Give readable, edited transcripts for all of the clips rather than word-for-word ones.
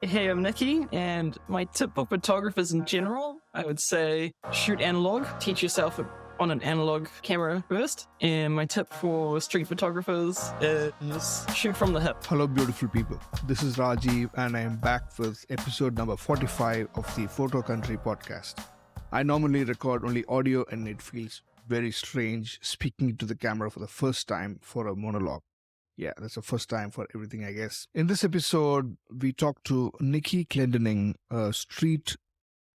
Hey, I'm Nikki, and my tip for photographers in general, I would say shoot analog, teach yourself on an analog camera first. And my tip for street photographers is shoot from the hip. Hello, beautiful people. This is Rajiv, and I am back with episode number 45 of the Photo Country podcast. I normally record only audio, and it feels very strange speaking to the camera for the first time for a monologue. Yeah, that's the first time for everything, I guess. In this episode, we talked to Nikki Clendinning, a street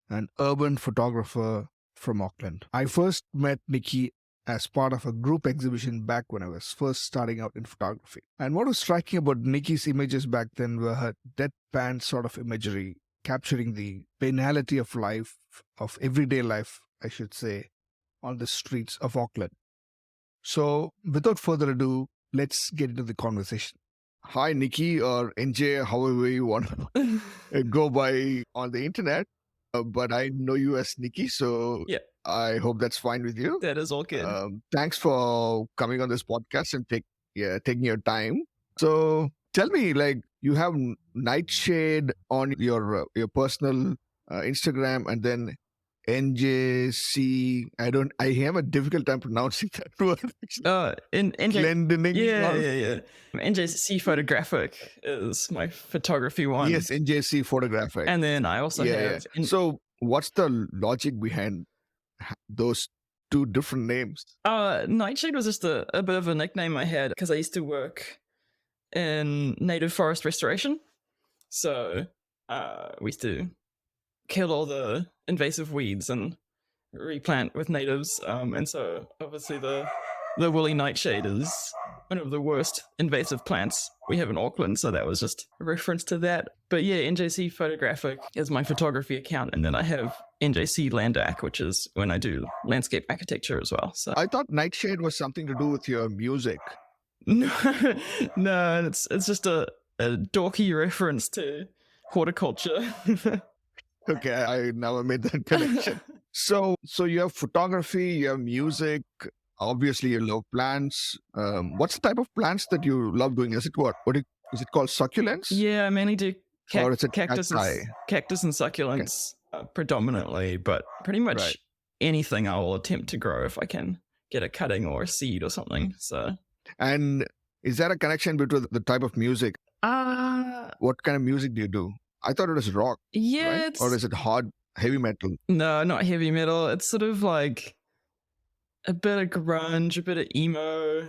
and urban photographer from Auckland. I first met Nikki as part of a group exhibition back when I was first starting out in photography. And what was striking about Nikki's images back then were her deadpan sort of imagery, capturing the banality of life, of everyday life, I should say, on the streets of Auckland. So, without further ado, let's get into the conversation. Hi, Nikki, or NJ, however you want to go by on the internet. But I know you as Nikki, so Yeah. I hope that's fine with you. That is all good. Thanks for coming on this podcast and taking your time. So tell me, you have Nightshade on your personal Instagram, and then NJC. I have a difficult time pronouncing that word. Clendinning. Yeah. NJC Photographic is my photography one. Yes, NJC Photographic. And then I also have... So what's the logic behind those two different names? Nightshade was just a bit of a nickname I had because I used to work in native forest restoration. So we used to kill all the invasive weeds and replant with natives. And so obviously the woolly nightshade is one of the worst invasive plants we have in Auckland. So that was just a reference to that. But yeah, NJC Photographic is my photography account. And then I have NJC Landac, which is when I do landscape architecture as well. So I thought Nightshade was something to do with your music. No, it's just a dorky reference to horticulture. Okay, I never made that connection. So you have photography, you have music, obviously you love plants. What's the type of plants that you love doing? Is it is it called succulents? Yeah, I mainly do cactus and succulents predominantly, but pretty much anything I will attempt to grow if I can get a cutting or a seed or something. So, and is there a connection between the type of music? What kind of music do you do? I thought it was rock. Yeah. Right? Or is it hard, heavy metal? No, not heavy metal. It's sort of like a bit of grunge, a bit of emo, a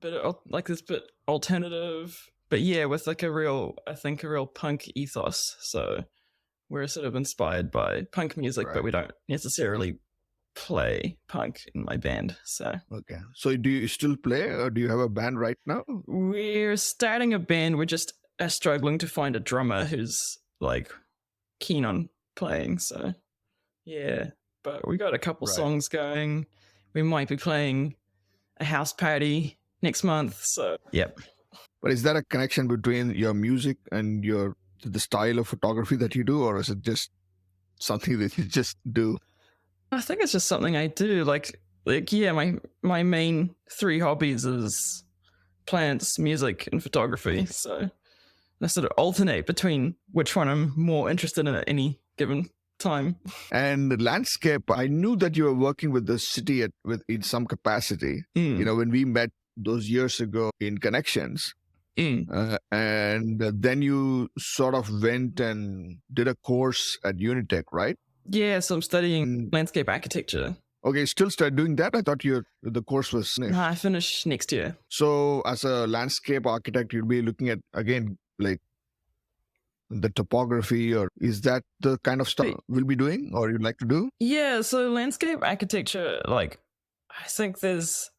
bit of this bit alternative. But yeah, with like a real punk ethos. So we're sort of inspired by punk music, but we don't necessarily play punk in my band. So okay. So do you still play, or do you have a band right now? We're starting a band. We're just struggling to find a drummer who's keen on playing. So yeah, but we got a couple songs going. We might be playing a house party next month. So yep. But is there a connection between your music and the style of photography that you do, or is it just something that you just do? I think it's just something I do. My main three hobbies is plants, music, and photography. So I sort of alternate between which one I'm more interested in at any given time. And the landscape, I knew that you were working with the city in some capacity. When we met those years ago in Connections, and then you sort of went and did a course at Unitech, right? Yeah, so I'm studying landscape architecture. Okay, still start doing that? I thought the course was finished. No, I finish next year. So as a landscape architect, you'll be looking at, again, the topography, or is that the kind of stuff we'll be doing or you'd like to do? Yeah, so landscape architecture, I think there's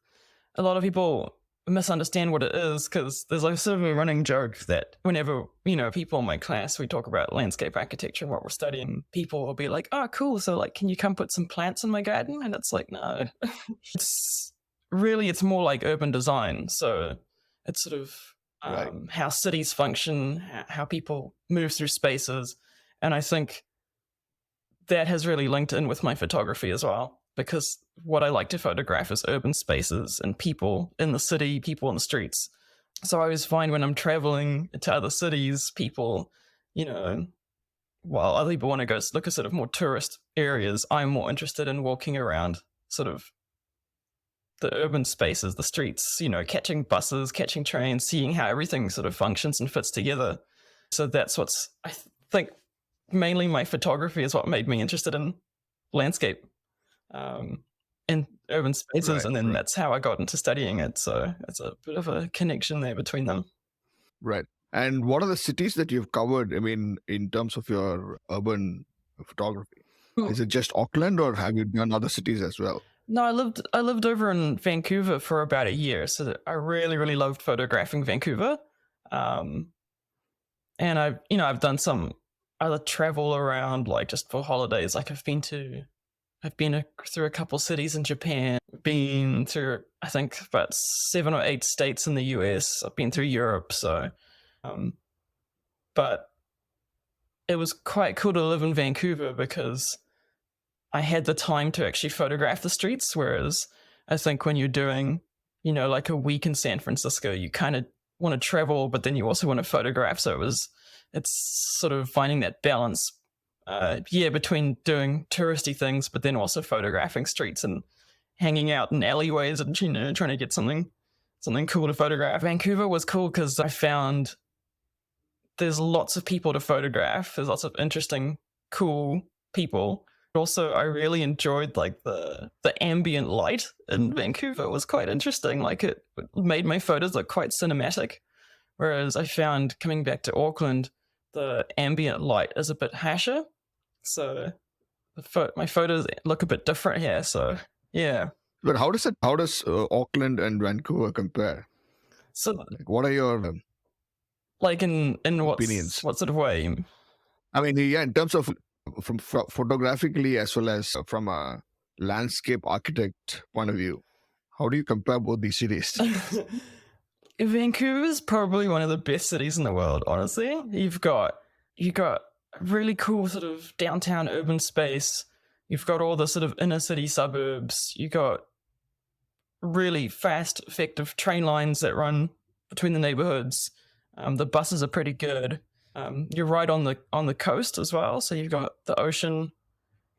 a lot of people misunderstand what it is, because there's sort of a running joke that whenever, people in my class, we talk about landscape architecture and what we're studying, people will be like, oh, cool. So can you come put some plants in my garden? And it's like, no, it's more like urban design. So it's sort of how cities function, how people move through spaces. And I think that has really linked in with my photography as well, because what I like to photograph is urban spaces and people in the city, people in the streets. So I always find when I'm traveling to other cities, people, while other people want to go look at sort of more tourist areas, I'm more interested in walking around sort of the urban spaces, the streets, catching buses, catching trains, seeing how everything sort of functions and fits together. So that's what's, I think, mainly my photography is what made me interested in landscape in urban spaces. And then that's how I got into studying it. So it's a bit of a connection there between them. Right. And what are the cities that you've covered? I mean, in terms of your urban photography, is it just Auckland, or have you done other cities as well? No, I lived over in Vancouver for about a year, so I really, really loved photographing Vancouver. And I've done some other travel around, like just for holidays. Like I've been through a couple cities in Japan, been through I think about 7 or 8 states in the US. I've been through Europe, so but it was quite cool to live in Vancouver because I had the time to actually photograph the streets, whereas I think when you're doing, like a week in San Francisco, you kind of want to travel, but then you also want to photograph. So it's sort of finding that balance, between doing touristy things, but then also photographing streets and hanging out in alleyways and, trying to get something cool to photograph. Vancouver was cool because I found there's lots of people to photograph. There's lots of interesting, cool people. Also, I really enjoyed like the ambient light in Vancouver. It was quite interesting. Like it made my photos look quite cinematic. Whereas I found coming back to Auckland, the ambient light is a bit harsher. So my photos look a bit different here. So yeah. But how does Auckland and Vancouver compare? So like, what are your like in what opinions? What sort of way? I mean, yeah, in terms of from photographically as well as from a landscape architect point of view, how do you compare both these cities? Vancouver is probably one of the best cities in the world, honestly. You've got really cool sort of downtown urban space. You've got all the sort of inner city suburbs. You got really fast, effective train lines that run between the neighborhoods. The buses are pretty good. You're right on the coast as well, so you've got the ocean,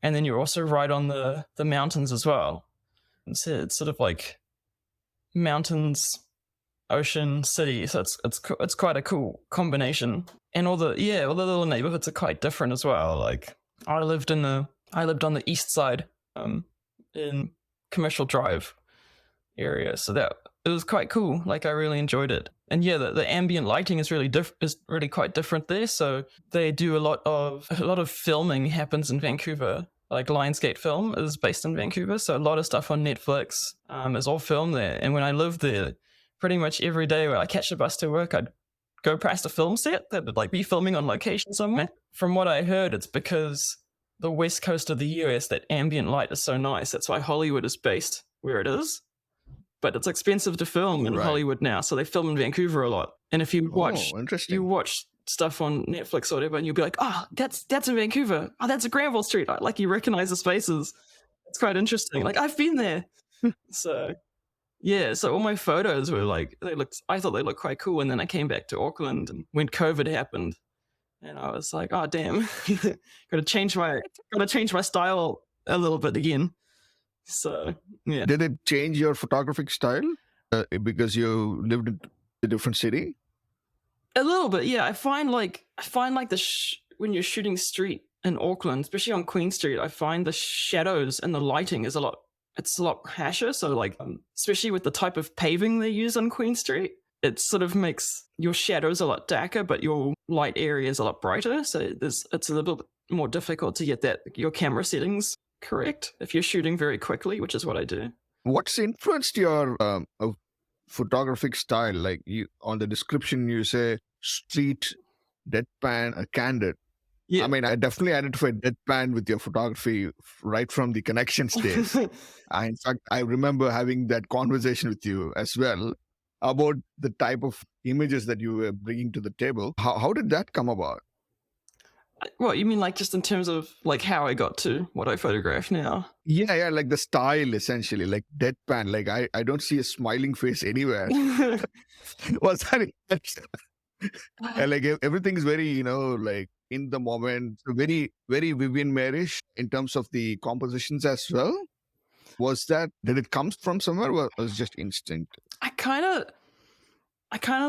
and then you're also right on the mountains as well. It's sort of like mountains, ocean, city. So it's quite a cool combination. And all the little neighborhoods are quite different as well. Like I lived on the east side, in Commercial Drive area, so that it was quite cool. Like I really enjoyed it. And yeah, the ambient lighting is really quite different there. So they do a lot of filming happens in Vancouver. Like Lionsgate Film is based in Vancouver, so a lot of stuff on Netflix is all filmed there. And when I lived there, pretty much every day when I catch a bus to work, I'd go past a film set that would like be filming on location somewhere. From what I heard, it's because the west coast of the US, that ambient light is so nice. That's why Hollywood is based where it is. But it's expensive to film in Hollywood now, so they film in Vancouver a lot. And if you watch stuff on Netflix or whatever, and you'll be like, oh, that's in Vancouver. Oh, that's a Granville Street. Like you recognize the spaces. It's quite interesting. Like I've been there. So yeah, so all my photos were like, I thought they looked quite cool. And then I came back to Auckland and when COVID happened, and I was like, oh damn, gotta change my style a little bit again. So yeah. Did it change your photographic style because you lived in a different city? A little bit, yeah. I find when you're shooting street in Auckland, especially on Queen Street, I find the shadows and the lighting is a lot harsher. So like, especially with the type of paving they use on Queen Street, it sort of makes your shadows a lot darker, but your light area is a lot brighter. So it's a little bit more difficult to get your camera settings correct if you're shooting very quickly, which is what I do. What's influenced your photographic style? Like on the description, you say street, deadpan, candid. Yeah. I mean, I definitely identified deadpan with your photography right from the Connections days. In fact, I remember having that conversation with you as well about the type of images that you were bringing to the table. How did that come about? What, you mean like just in terms of like how I got to what I photograph now? Yeah, like the style essentially, like deadpan. Like I don't see a smiling face anywhere. Was that intentional? And like everything is very, like in the moment, so very, very Vivian Marish in terms of the compositions as well. Did it come from somewhere or was it just instinct? I kind of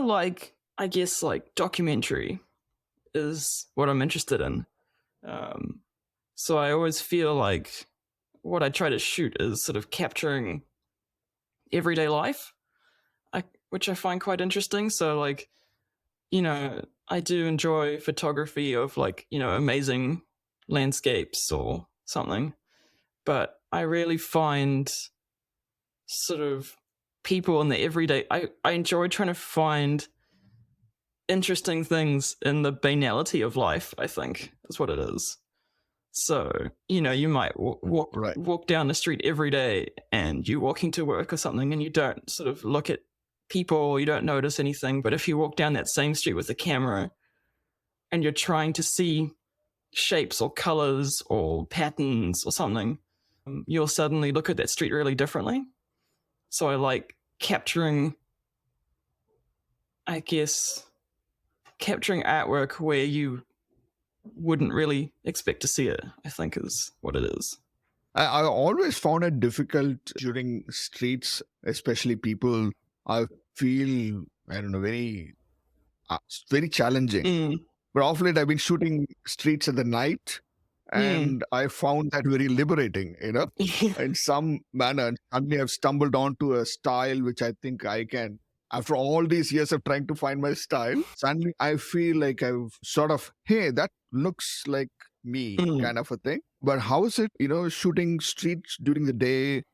like, I guess, like documentary is what I'm interested in. So I always feel like what I try to shoot is sort of capturing everyday life, which I find quite interesting. So like, I do enjoy photography of like, amazing landscapes or something, but I really find sort of people in the everyday, I enjoy trying to find interesting things in the banality of life, I think is what it is. So, you might Right. walk down the street every day and you're walking to work or something and you don't sort of look at people or you don't notice anything. But if you walk down that same street with a camera and you're trying to see shapes or colors or patterns or something, you'll suddenly look at that street really differently. So I like capturing artwork where you wouldn't really expect to see it, I think is what it is. I always found it difficult shooting streets, especially people. I feel, I don't know, very challenging. But of late, I've been shooting streets at the night, and I found that very liberating, in some manner. Suddenly, I've stumbled onto a style which I think I can. After all these years of trying to find my style, suddenly I feel like I've sort of, hey, that looks like me, kind of a thing. But how is it, shooting streets during the day,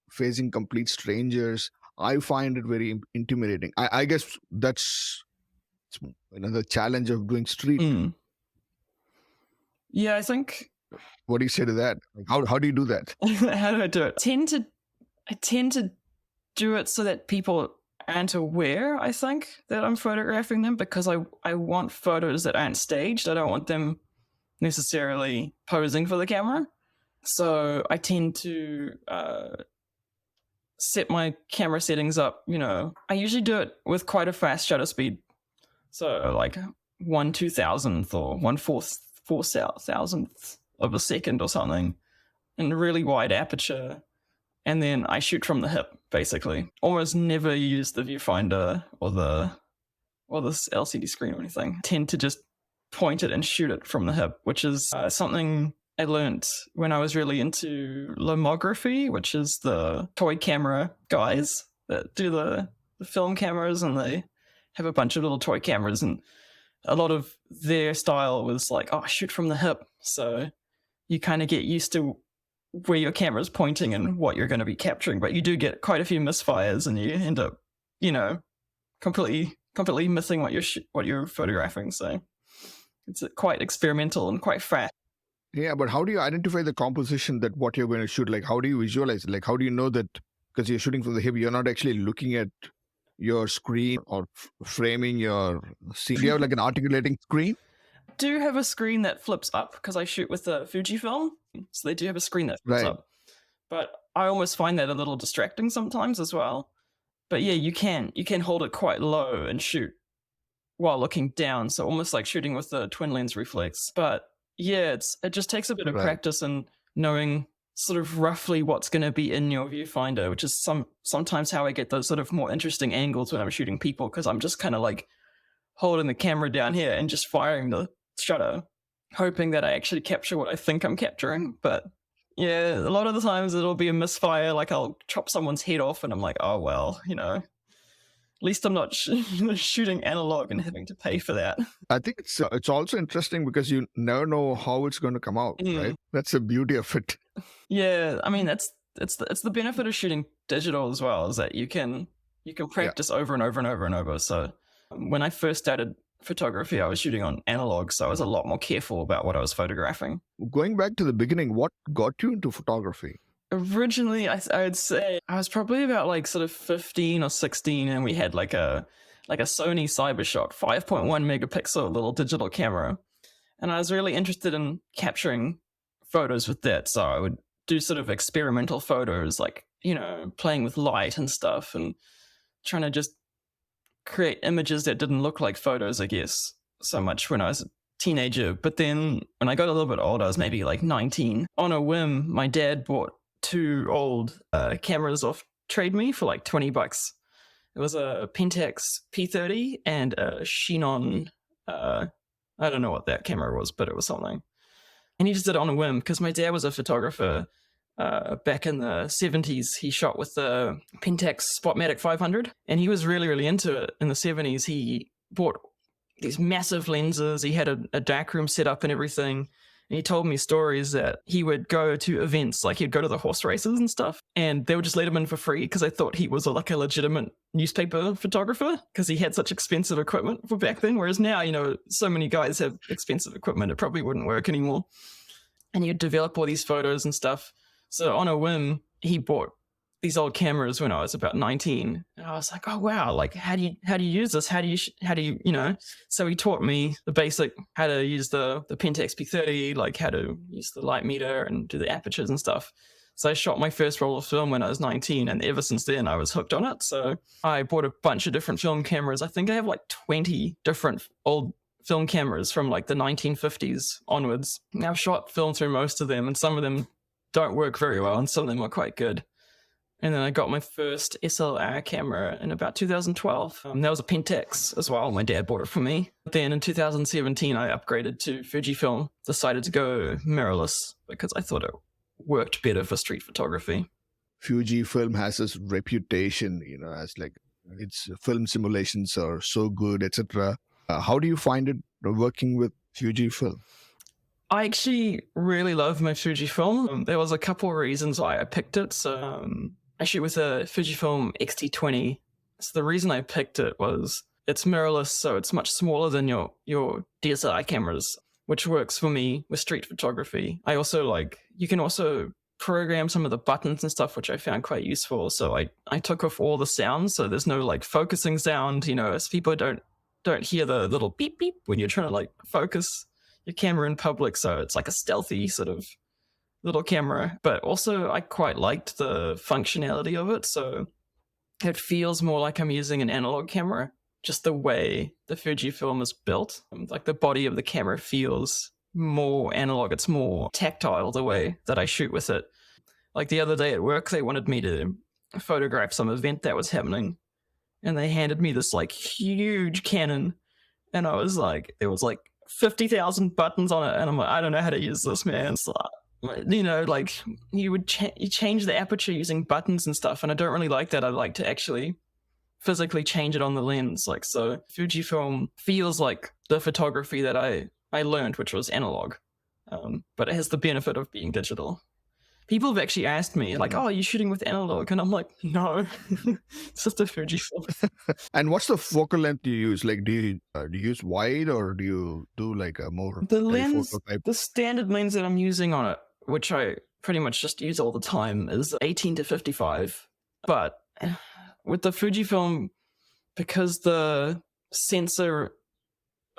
facing complete strangers? I find it very intimidating. I guess that's the challenge of doing street. Yeah, I think. What do you say to that? How do you do that? How do I do it? I tend to do it so that people aren't aware, I think, that I'm photographing them, because I want photos that aren't staged. I don't want them necessarily posing for the camera. So I tend to set my camera settings up, I usually do it with quite a fast shutter speed. So like 1/2000th or 1/4000th of a second or something, and a really wide aperture. And then I shoot from the hip, basically. Almost never use the viewfinder or this LCD screen or anything. I tend to just point it and shoot it from the hip, which is something I learnt when I was really into lomography, which is the toy camera guys that do the film cameras, and they have a bunch of little toy cameras, and a lot of their style was like, shoot from the hip. So you kind of get used to where your camera's pointing and what you're going to be capturing, but you do get quite a few misfires and you end up, completely missing what you're photographing. So it's quite experimental and quite fast. Yeah, but how do you identify the composition that what you're going to shoot? Like, how do you visualize it? Like, how do you know that because you're shooting from the hip, you're not actually looking at your screen or framing your scene? Do you have like an articulating screen? I do have a screen that flips up because I shoot with a Fujifilm. So they do have a screen that flips up. But I almost find that a little distracting sometimes as well. But yeah, you can hold it quite low and shoot while looking down. So almost like shooting with the twin lens reflex. But yeah, it just takes a bit of practice and knowing sort of roughly what's going to be in your viewfinder, which is sometimes how I get those sort of more interesting angles when I'm shooting people, because I'm just kind of like holding the camera down here and just firing the shutter, hoping that I actually capture what I think I'm capturing. But yeah, a lot of the times it'll be a misfire, like I'll chop someone's head off and I'm like, oh well, at least I'm not shooting analog and having to pay for that. I think it's also interesting because you never know how it's going to come out, right? That's the beauty of it. Yeah, I mean it's the benefit of shooting digital as well, is that you can practice over and over and over and over. So when I first started photography, I was shooting on analog, so I was a lot more careful about what I was photographing. Going back to the beginning, what got you into photography? Originally, I would say I was probably about like sort of 15 or 16, and we had like a Sony Cybershot 5.1 megapixel little digital camera, and I was really interested in capturing photos with that. So I would do sort of experimental photos, like playing with light and stuff, and trying to just create images that didn't look like photos, I guess, so much when I was a teenager. But then when I got a little bit older, I was maybe like 19. On a whim, my dad bought 2 old cameras off Trade Me for like $20. It was a Pentax P30 and a Xenon. I don't know what that camera was, but it was something. And he just did it on a whim because my dad was a photographer. Back in the 70s, he shot with the Pentax Spotmatic 500, and he was really, really into it. In the 70s, he bought these massive lenses. He had a darkroom set up and everything. And he told me stories that he would go to events, like he'd go to the horse races and stuff, and they would just let him in for free because they thought he was like a legitimate newspaper photographer because he had such expensive equipment for back then. Whereas now, so many guys have expensive equipment, it probably wouldn't work anymore. And he'd develop all these photos and stuff. So on a whim, he bought these old cameras when I was about 19. And I was like, oh, wow, like, how do you use this? How do you, so he taught me the basic, how to use the Pentax P30, like how to use the light meter and do the apertures and stuff. So I shot my first roll of film when I was 19, and ever since then I was hooked on it. So I bought a bunch of different film cameras. I think I have like 20 different old film cameras from like the 1950s onwards. Now I've shot film through most of them, and some of them don't work very well, and some of them are quite good. And then I got my first SLR camera in about 2012. That was a Pentax as well. My dad bought it for me. Then in 2017, I upgraded to Fujifilm, decided to go mirrorless because I thought it worked better for street photography. Fujifilm has this reputation, as like its film simulations are so good, etc. How do you find it working with Fujifilm? I actually really love my Fujifilm. There was a couple of reasons why I picked it. So I shoot with a Fujifilm X-T20. So the reason I picked it was it's mirrorless, so it's much smaller than your DSLR cameras, which works for me with street photography. I also you can also program some of the buttons and stuff, which I found quite useful. So I took off all the sounds, so there's no like focusing sound, so people don't hear the little beep beep when you're trying to focus your camera in public. So it's like a stealthy sort of little camera, but also I quite liked the functionality of it. So it feels more like I'm using an analog camera, just the way the Fujifilm is built. Like the body of the camera feels more analog. It's more tactile the way that I shoot with it. Like the other day at work, they wanted me to photograph some event that was happening, and they handed me this huge Canon, and I was like, there was 50,000 buttons on it, and I'm like, I don't know how to use this, man. It's you change the aperture using buttons and stuff, and I don't really like that. I like to actually physically change it on the lens. So Fujifilm feels like the photography that I learned, which was analog, but it has the benefit of being digital. People have actually asked me, oh, are you shooting with analog? And I'm like, no, it's just a Fujifilm. And what's the focal length you use? Do you use wide, or do you do a more the lens? The standard lens that I'm using on it, which I pretty much just use all the time, is 18 to 55. But with the Fujifilm, because the sensor,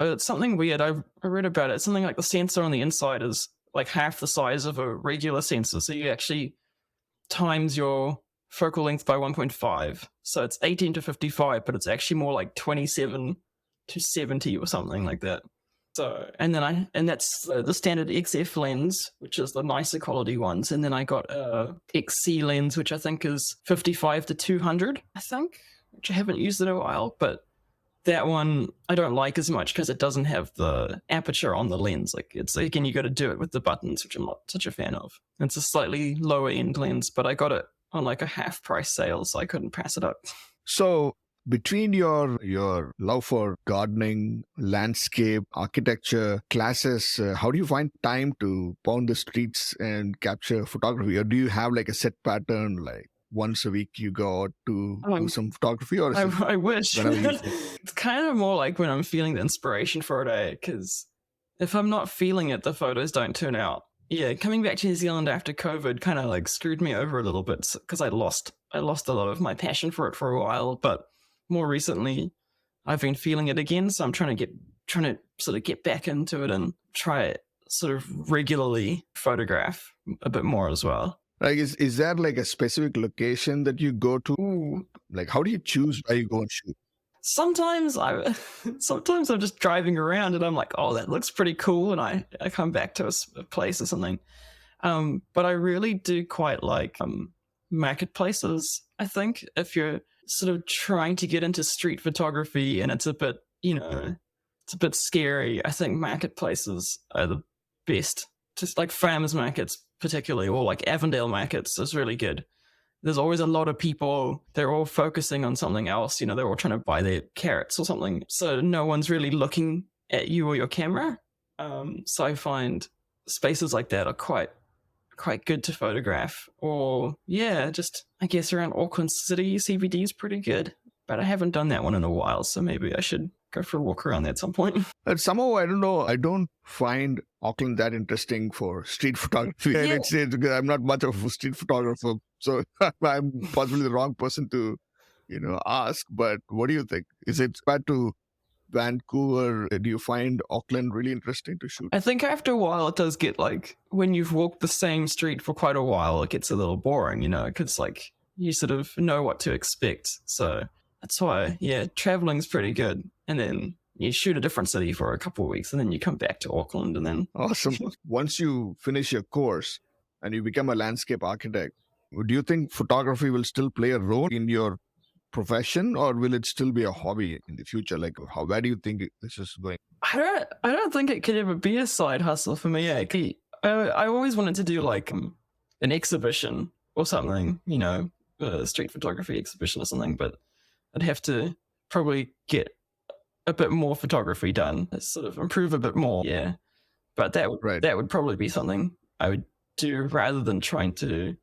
it's something weird. I read about it. It's something like the sensor on the inside is half the size of a regular sensor. So you actually times your focal length by 1.5. So it's 18 to 55, but it's actually more 27 to 70 or something like that. So, and that's the standard XF lens, which is the nicer quality ones. And then I got a XC lens, which I think is 55 to 200, I think, which I haven't used in a while, but that one I don't like as much because it doesn't have the aperture on the lens. It's again, you got to do it with the buttons, which I'm not such a fan of. It's a slightly lower end lens, but I got it on a half price sale, so I couldn't pass it up. So between your love for gardening, landscape, architecture, classes, how do you find time to pound the streets and capture photography? Or do you have a set pattern, once a week you go out to do some photography? Or I wish. It's kind of more when I'm feeling the inspiration for a day, because if I'm not feeling it, the photos don't turn out. Yeah, coming back to New Zealand after COVID kind of screwed me over a little bit, because I lost a lot of my passion for it for a while. But more recently, I've been feeling it again, so I'm trying to sort of get back into it and try sort of regularly photograph a bit more as well. Is there a specific location that you go to? Ooh. How do you choose where you go and shoot? Sometimes I'm just driving around and I'm like, oh, that looks pretty cool, and I come back to a place or something. But I really do quite like marketplaces. I think if you're sort of trying to get into street photography and it's a bit, it's a bit scary, I think marketplaces are the best. Just like farmers markets, particularly, or like Avondale markets is really good. There's always a lot of people, they're all focusing on something else. They're all trying to buy their carrots or something. So no one's really looking at you or your camera. So I find spaces like that are quite good to photograph. Or just I guess around Auckland City, CBD is pretty good. But I haven't done that one in a while, so maybe I should go for a walk around there at some point. And somehow, I don't know, I don't find Auckland that interesting for street photography. Yeah. And it's because I'm not much of a street photographer, so I'm possibly the wrong person to, ask. But what do you think? Is it bad to Vancouver? Do you find Auckland really interesting to shoot? I think after a while it does get like, when you've walked the same street for quite a while, it gets a little boring, because like you sort of know what to expect. So that's why, traveling's pretty good. And then you shoot a different city for a couple of weeks and then you come back to Auckland and then... Awesome. Once you finish your course and you become a landscape architect, do you think photography will still play a role in your profession, or will it still be a hobby in the future? Like, where do you think this is going? I don't think it could ever be a side hustle for me. I always wanted to do like an exhibition or something, a street photography exhibition or something, but I'd have to probably get a bit more photography done, sort of improve a bit more. Yeah. But that would probably be something I would do rather than trying to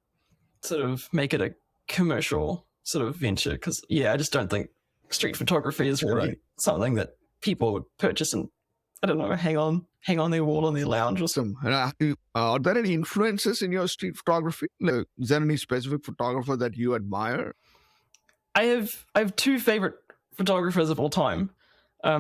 sort of make it a commercial sort of venture. Because I just don't think street photography is really something that people would purchase and, I don't know, hang on their wall in their lounge or something. And are there any influences in your street photography? Like, is there any specific photographer that you admire? I have two favorite photographers of all time.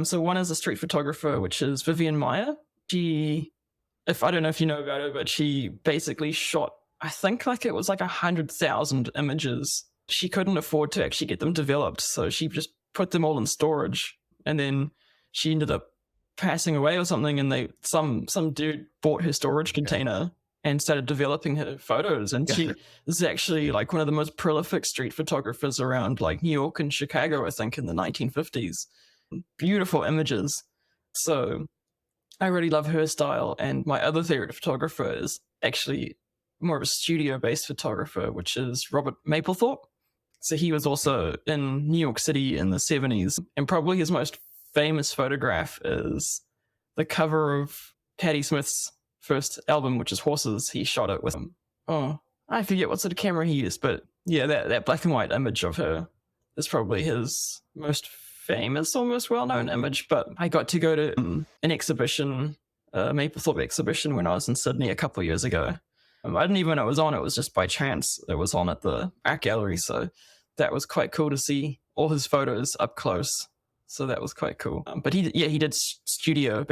So one is a street photographer, which is Vivian Maier. I don't know if you know about her, but she basically shot, I think like it was like 100,000 images. She couldn't afford to actually get them developed, so she just put them all in storage. And then she ended up passing away or something, and some dude bought her storage container and started developing her photos. And she is actually like one of the most prolific street photographers around like New York and Chicago, I think, in the 1950s. Beautiful images. So I really love her style. And my other favorite photographer is actually more of a studio-based photographer, which is Robert Mapplethorpe. So he was also in New York City in the 70s. And probably his most famous photograph is the cover of Patti Smith's first album, which is Horses. He shot it with him. Oh, I forget what sort of camera he used, but that black and white image of her is probably his most famous, almost well-known image. But I got to go to an exhibition, a Mapplethorpe exhibition, when I was in Sydney a couple of years ago. I didn't even know it was on. It was just by chance it was on at the art gallery. So that was quite cool to see all his photos up close. So that was quite cool. But he did studio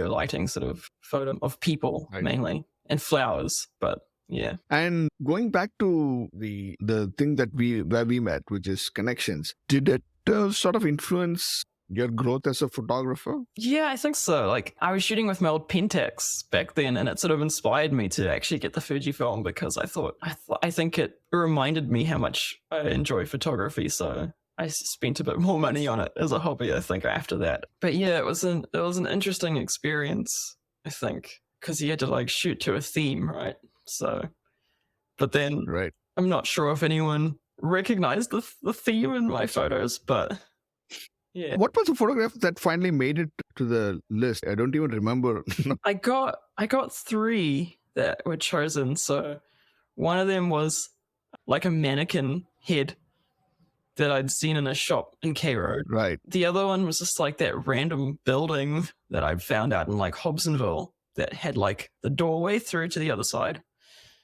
lighting, sort of photo of people mainly, and flowers. But yeah. And going back to the thing where we met, which is connections, did it sort of influence your growth as a photographer? Yeah, I think so. Like, I was shooting with my old Pentax back then, and it sort of inspired me to actually get the Fujifilm, because I think it reminded me how much I enjoy photography. So I spent a bit more money on it as a hobby, I think, after that. But yeah, it was an interesting experience, I think, because you had to like shoot to a theme, right? So, but then I'm not sure if anyone recognized the theme in my photos, but yeah. What was the photograph that finally made it to the list? I don't even remember. I got 3 that were chosen. So one of them was like a mannequin head that I'd seen in a shop in Cairo. Right. The other one was just like that random building that I'd found out in like Hobsonville that had like the doorway through to the other side.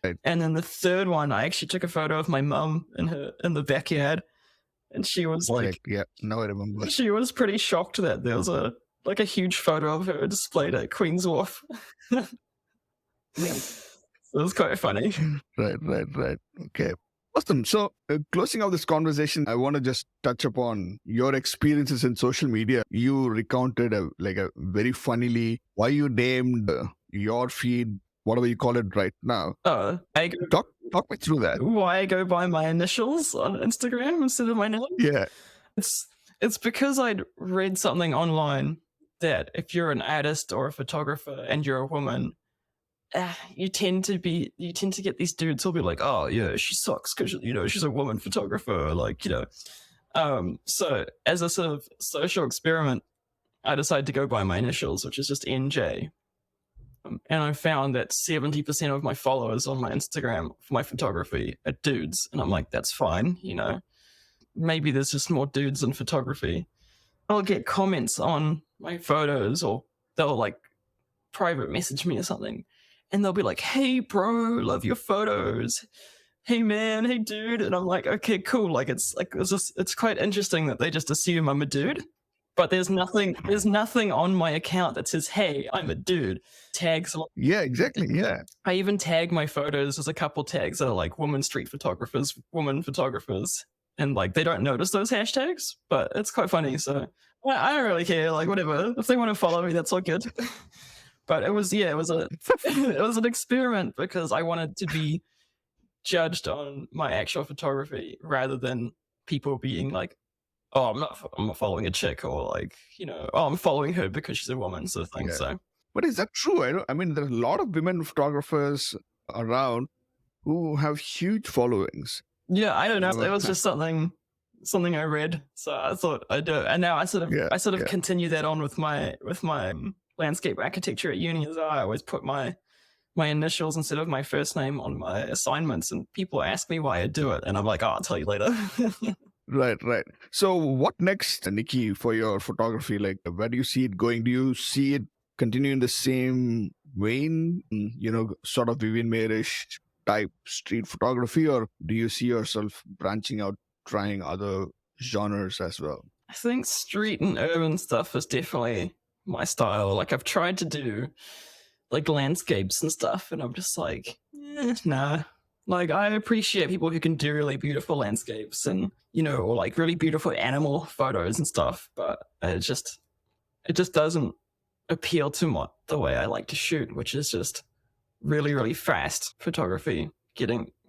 Right. And then the third one, I actually took a photo of my mum in the backyard. And she was like, now I remember. She was pretty shocked that there was a huge photo of her displayed at Queen's Wharf. It was quite funny. Right. Okay. Awesome. So, closing out this conversation, I want to just touch upon your experiences in social media. You recounted a very funnily why you named your feed whatever you call it right now. Oh, Talk me through that. why I go by my initials on Instagram instead of my name? Yeah. It's because I'd read something online that if you're an artist or a photographer and you're a woman, you tend to get these dudes who'll be like, oh yeah, she sucks because she's a woman photographer, so as a sort of social experiment, I decided to go by my initials, which is just NJ. And I found that 70% of my followers on my Instagram for my photography are dudes, and I'm like, that's fine, maybe there's just more dudes in photography. I'll get comments on my photos, or they'll like private message me or something, and they'll be like, hey bro, love your photos, hey man, hey dude, and I'm like, okay, cool. It's quite interesting that they just assume I'm a dude, but there's nothing on my account that says, hey, I'm a dude. Tags. Yeah, exactly. Yeah. I even tag my photos. There's a couple tags that are like woman street photographers, woman photographers, and like they don't notice those hashtags, but it's quite funny. So I don't really care. Like whatever, if they want to follow me, that's all good. But it was an experiment because I wanted to be judged on my actual photography rather than people being like, oh, I'm not following a chick, or like, oh, I'm following her because she's a woman, sort of thing. Yeah. So, but is that true? I mean, there's a lot of women photographers around who have huge followings. Yeah, I don't know. It was just something I read, so I thought I'd do it, and now I sort of continue that on with my landscape architecture at uni as well. I always put my initials instead of my first name on my assignments, and people ask me why I do it, and I'm like, oh, I'll tell you later. Right. So what next, Nikki, for your photography? Like, where do you see it going? Do you see it continue in the same vein, sort of Vivian Mayer-ish type street photography, or do you see yourself branching out, trying other genres as well? I think street and urban stuff is definitely my style. Like, I've tried to do like landscapes and stuff, and I'm just like, nah. Like, I appreciate people who can do really beautiful landscapes and, or like really beautiful animal photos and stuff, but it just doesn't appeal to the way I like to shoot, which is just really, really fast photography,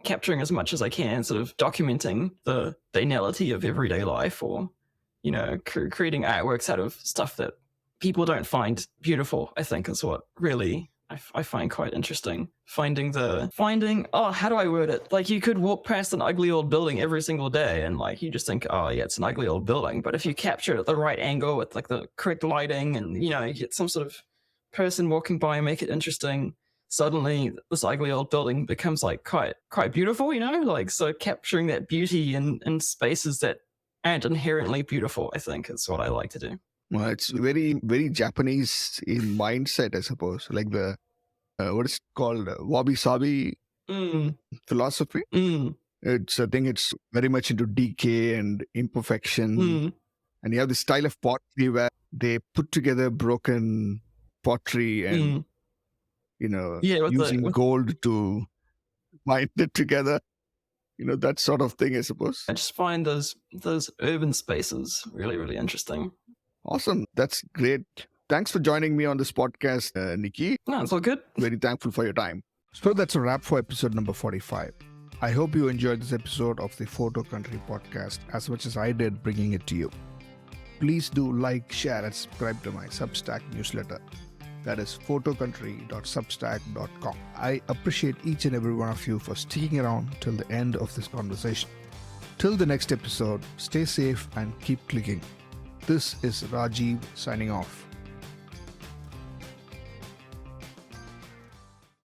capturing as much as I can, sort of documenting the banality of everyday life, or, creating artworks out of stuff that people don't find beautiful, I think is what really I find quite interesting. Finding, how do I word it? Like, you could walk past an ugly old building every single day and like, you just think, oh yeah, it's an ugly old building. But if you capture it at the right angle with like the correct lighting and, you get some sort of person walking by and make it interesting, suddenly this ugly old building becomes like quite beautiful, like, so capturing that beauty in spaces that aren't inherently beautiful, I think is what I like to do. Well, it's very, very Japanese in mindset, I suppose. Like the, what is it called? Wabi-sabi philosophy. I think it's very much into decay and imperfection. And you have this style of pottery where they put together broken pottery and, using gold to bind it together. That sort of thing, I suppose. I just find those urban spaces really, really interesting. Awesome. That's great. Thanks for joining me on this podcast, Nikki. No, it's all good. Very thankful for your time. So that's a wrap for episode number 45. I hope you enjoyed this episode of the Photo Country podcast as much as I did bringing it to you. Please do like, share, and subscribe to my Substack newsletter. That is photocountry.substack.com. I appreciate each and every one of you for sticking around till the end of this conversation. Till the next episode, stay safe and keep clicking. This is Rajiv signing off.